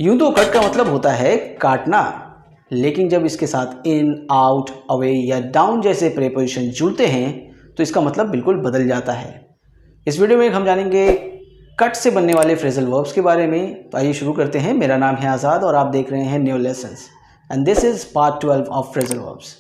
यूं तो कट का मतलब होता है काटना, लेकिन जब इसके साथ इन, आउट, अवे या डाउन जैसे प्रीपोजिशन जुड़ते हैं तो इसका मतलब बिल्कुल बदल जाता है। इस वीडियो में हम जानेंगे कट से बनने वाले फ्रेजल वर्ब्स के बारे में। तो आइए शुरू करते हैं। मेरा नाम है आज़ाद और आप देख रहे हैं new lessons and this is part 12 of phrasal verbs.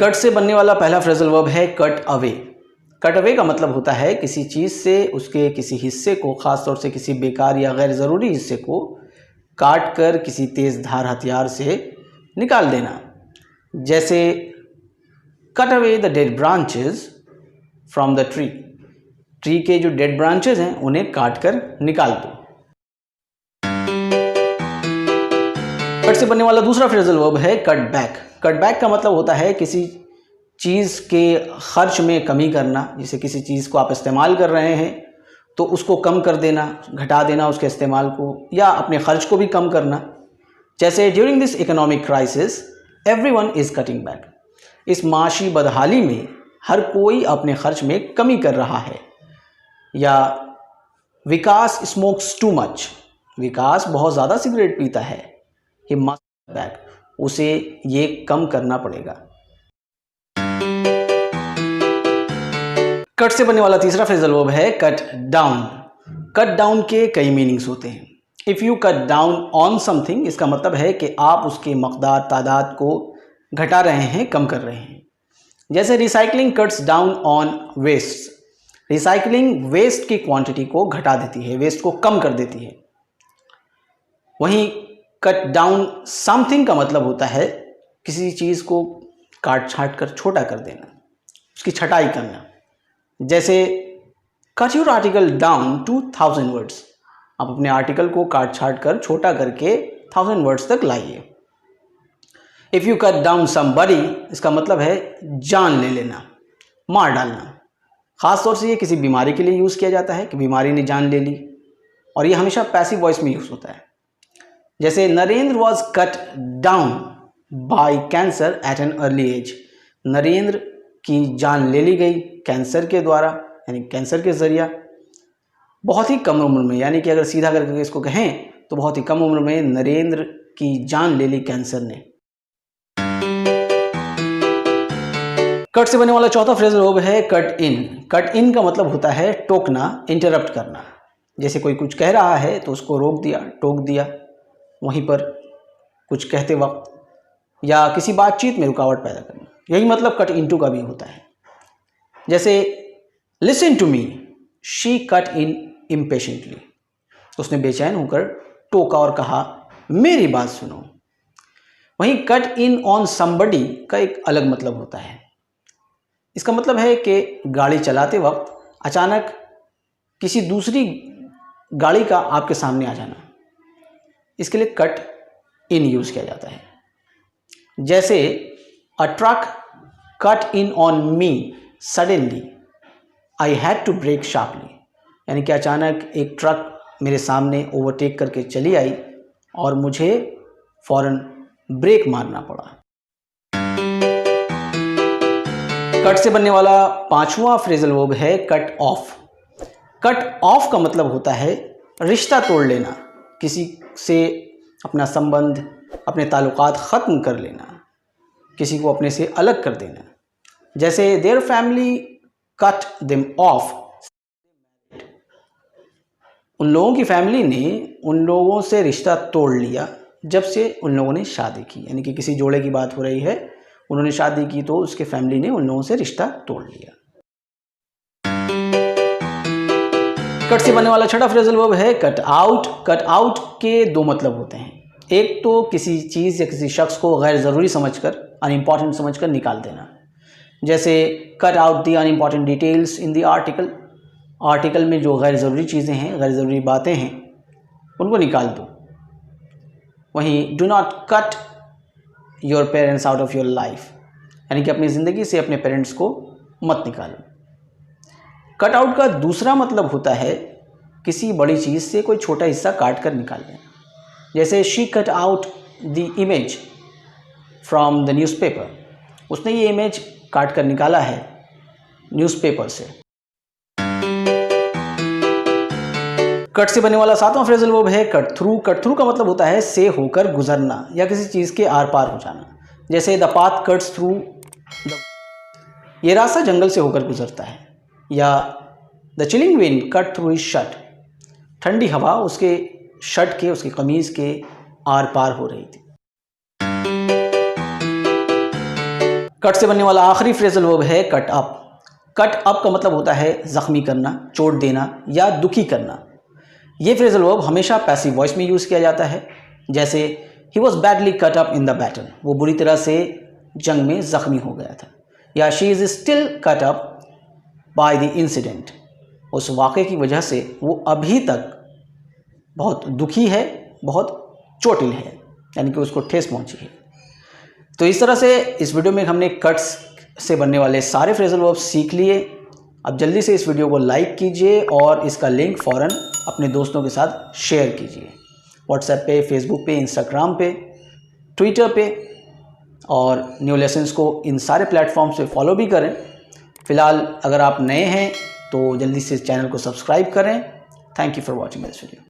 Cut से बनने वाला पहला फ्रेजल वर्ब है कट अवे। कट अवे का मतलब होता है किसी चीज़ से उसके किसी हिस्से को, ख़ास तौर से किसी बेकार या गैर ज़रूरी हिस्से को काट कर किसी तेज़ धार हथियार से निकाल देना। जैसे cut away the dead branches from the tree. Tree के जो डेड ब्रांचेस हैं उन्हें काट कर निकाल दो। कट से बनने वाला दूसरा फ्रेजल वर्ब है कट बैक। कट बैक का मतलब होता है किसी चीज़ के खर्च में कमी करना। जैसे किसी चीज़ को आप इस्तेमाल कर रहे हैं तो उसको कम कर देना, घटा देना उसके इस्तेमाल को, या अपने खर्च को भी कम करना। जैसे during this economic crisis everyone is cutting back. इस माशी बदहाली में हर कोई अपने खर्च में कमी कर रहा है। या विकास स्मोक्स टू मच। विकास बहुत ज़्यादा सिगरेट पीता है। He must back. उसे ये कम करना पड़ेगा। कट से बनने वाला तीसरा फ्रेजल वर्ब है कट डाउन। कट डाउन के कई मीनिंग्स होते हैं। If you cut down on something, इसका मतलब है कि आप उसके मकदार, तादाद को घटा रहे हैं, कम कर रहे हैं। जैसे recycling cuts down on waste. Recycling waste की क्वांटिटी को घटा देती है, वेस्ट को कम कर देती है। वहीं कट डाउन समथिंग का मतलब होता है किसी चीज़ को काट छाट कर छोटा कर देना, उसकी छटाई करना। जैसे cut your article down to 1000 words. आप अपने आर्टिकल को काट छाट कर छोटा करके 1000 वर्ड्स तक लाइए। If you cut down somebody, इसका मतलब है जान ले लेना, मार डालना। ख़ास तौर से ये किसी बीमारी के लिए यूज़ किया जाता है कि बीमारी ने जान ले ली, और ये हमेशा पैसिव वॉइस में यूज़ होता है। जैसे Narendra was cut down by cancer at an early age. Narendra की जान ले ली गई कैंसर के द्वारा, यानी कैंसर के ज़रिया बहुत ही कम उम्र में। यानी कि अगर सीधा करके इसको कहें तो बहुत ही कम उम्र में नरेंद्र की जान ले ली कैंसर ने। कट से बनने वाला चौथा फ्रेजल वर्ब है कट इन। कट इन का मतलब होता है टोकना, इंटरप्ट करना। जैसे कोई कुछ कह रहा है तो उसको रोक दिया, टोक दिया वहीं पर कुछ कहते वक्त, या किसी बातचीत में रुकावट पैदा करना। यही मतलब कट इनटू का भी होता है। जैसे listen to me, she cut in impatiently. उसने बेचैन होकर टोका और कहा मेरी बात सुनो। वहीं कट इन ऑन समबडी का एक अलग मतलब होता है। इसका मतलब है कि गाड़ी चलाते वक्त अचानक किसी दूसरी गाड़ी का आपके सामने आ जाना। इसके लिए कट इन यूज़ किया जाता है। जैसे a truck cut in on me suddenly, I had to brake sharply. यानी कि अचानक एक ट्रक मेरे सामने ओवरटेक करके चली आई और मुझे फौरन ब्रेक मारना पड़ा। कट से बनने वाला पांचवा फ्रेजल वर्ब है कट ऑफ। कट ऑफ का मतलब होता है रिश्ता तोड़ लेना, किसी से अपना संबंध, अपने ताल्लुकात ख़त्म कर लेना, किसी को अपने से अलग कर देना। जैसे their family cut them of. उन लोगों की फैमिली ने उन लोगों से रिश्ता तोड़ लिया जब से उन लोगों ने शादी की। यानी कि किसी जोड़े की बात हो रही है, उन्होंने शादी की तो उसके फैमिली ने उन लोगों से रिश्ता तोड़ लिया। कट से बनने वाला छठा फ्रेजल वर्ब है कट आउट। कट आउट के दो मतलब होते हैं। एक तो किसी चीज़ या किसी शख्स को गैर ज़रूरी समझकर, अनइम्पॉर्टेंट समझकर निकाल देना। जैसे cut out the unimportant details in the article. Article में जो गैर ज़रूरी चीज़ें हैं, गैर ज़रूरी बातें हैं, उनको निकाल दो। वहीं do not cut your parents out of your life. यानी कि अपनी ज़िंदगी से अपने पेरेंट्स को मत निकालो। कट आउट का दूसरा मतलब होता है किसी बड़ी चीज़ से कोई छोटा हिस्सा काट कर निकाल देना। जैसे she cut out the image from the newspaper, उसने ये इमेज काट कर निकाला है न्यूज़पेपर से। कट से बनने वाला सातवां फ्रेजल वर्ब है कट थ्रू। कट थ्रू का मतलब होता है से होकर गुजरना या किसी चीज़ के आर पार हो जाना। जैसे the path cuts through the, ये रास्ता जंगल से होकर गुजरता है। या the chilling wind cut through his shirt, ठंडी हवा उसके शर्ट के, उसकी कमीज़ के आर पार हो रही थी। कट से बनने वाला आखिरी फ्रेजल वर्ब है कट अप। कट अप का मतलब होता है ज़ख्मी करना, चोट देना या दुखी करना। ये फ्रेजल वर्ब हमेशा पैसिव वॉइस में यूज़ किया जाता है। जैसे he was badly cut up in the battle, वो बुरी तरह से जंग में ज़ख्मी हो गया था। या she is still cut up by the incident, उस वाक़े की वजह से वो अभी तक बहुत दुखी है, बहुत चोटिल है, यानी कि उसको ठेस पहुंची है। तो इस तरह से इस वीडियो में हमने कट्स से बनने वाले सारे फ्रेजल वर्ब्स सीख लिए। अब जल्दी से इस वीडियो को लाइक कीजिए और इसका लिंक फ़ौरन अपने दोस्तों के साथ शेयर कीजिए, व्हाट्सएप पे, फेसबुक पे, इंस्टाग्राम पे, ट्विटर पे, और न्यू लेसन्स को इन सारे प्लेटफॉर्म्स पे फॉलो भी करें। फ़िलहाल अगर आप नए हैं तो जल्दी से इस चैनल को सब्सक्राइब करें। Thank you for watching this video.